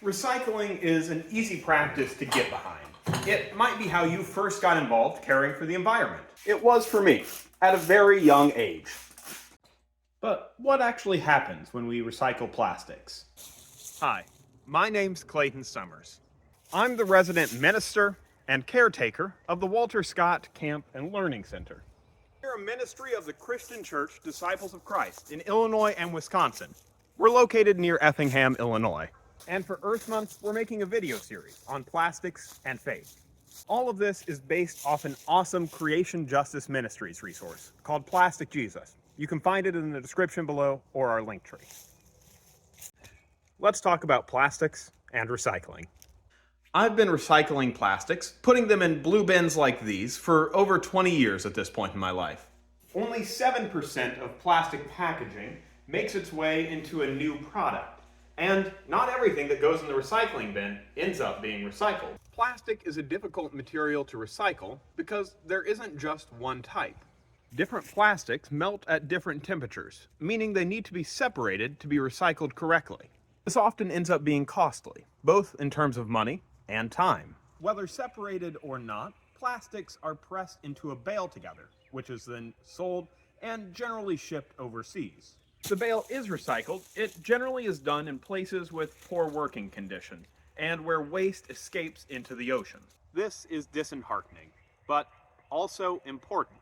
Recycling is an easy practice to get behind. It might be how you first got involved caring for the environment. It was for me, at a very young age. But what actually happens when we recycle plastics? Hi, my name's Clayton Summers. I'm the resident minister and caretaker of the Walter Scott Camp and Learning Center. We're a ministry of the Christian Church Disciples of Christ in Illinois and Wisconsin. We're located near Effingham, Illinois. And for Earth Month, we're making a video series on plastics and faith. All of this is based off an awesome Creation Justice Ministries resource called Plastic Jesus. You can find it in the description below or our link tree. Let's talk about plastics and recycling. I've been recycling plastics, putting them in blue bins like these, for over 20 years at this point in my life. Only 7% of plastic packaging makes its way into a new product. And not everything that goes in the recycling bin ends up being recycled. Plastic is a difficult material to recycle because there isn't just one type. Different plastics melt at different temperatures, meaning they need to be separated to be recycled correctly. This often ends up being costly, both in terms of money and time. Whether separated or not, plastics are pressed into a bale together, which is then sold and generally shipped overseas. If the bale is recycled, it generally is done in places with poor working conditions and where waste escapes into the ocean. This is disheartening, but also important.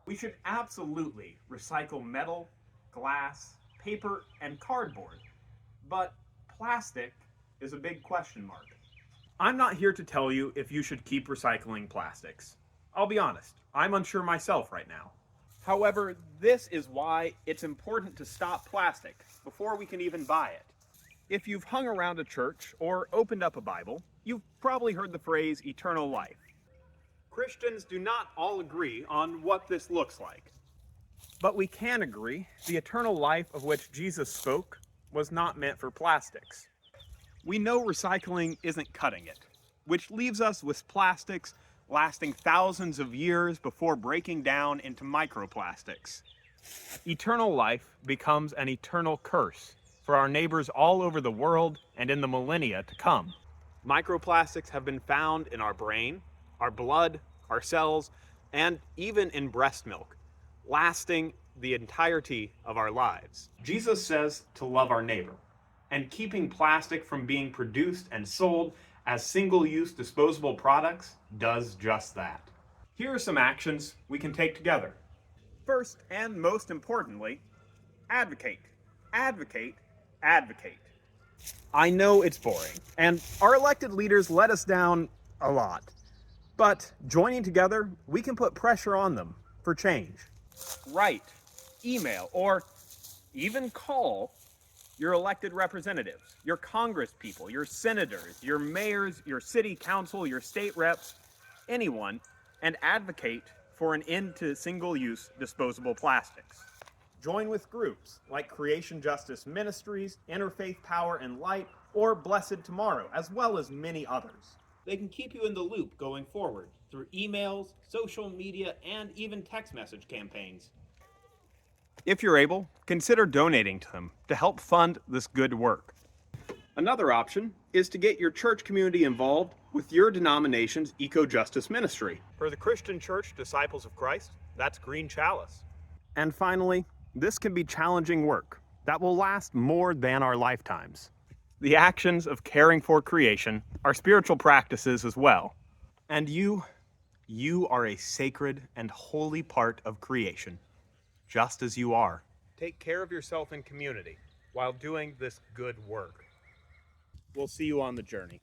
We should absolutely recycle metal, glass, paper, and cardboard, but plastic is a big question mark. I'm not here to tell you if you should keep recycling plastics. I'll be honest, I'm unsure myself right now. However, this is why it's important to stop plastic before we can even buy it. If you've hung around a church or opened up a Bible, you've probably heard the phrase eternal life. Christians do not all agree on what this looks like. But we can agree the eternal life of which Jesus spoke was not meant for plastics. We know recycling isn't cutting it, which leaves us with plastics lasting thousands of years before breaking down into microplastics. Eternal life becomes an eternal curse for our neighbors all over the world and in the millennia to come. Microplastics have been found in our brain, our blood, our cells, and even in breast milk, lasting the entirety of our lives. Jesus says to love our neighbor, and keeping plastic from being produced and sold as single-use disposable products does just that. Here are some actions we can take together. First, and most importantly, advocate. Advocate. Advocate. I know it's boring, and our elected leaders let us down a lot. But joining together, we can put pressure on them for change. Write, email, or even call your elected representatives, your congresspeople, your senators, your mayors, your city council, your state reps, anyone, and advocate for an end to single-use disposable plastics. Join with groups like Creation Justice Ministries, Interfaith Power and Light, or Blessed Tomorrow, as well as many others. They can keep you in the loop going forward through emails, social media, and even text message campaigns. If you're able, consider donating to them to help fund this good work. Another option is to get your church community involved with your denomination's eco-justice ministry. For the Christian Church Disciples of Christ, that's Green Chalice. And finally, this can be challenging work that will last more than our lifetimes. The actions of caring for creation are spiritual practices as well. And you are a sacred and holy part of creation, just as you are. Take care of yourself and community while doing this good work. We'll see you on the journey.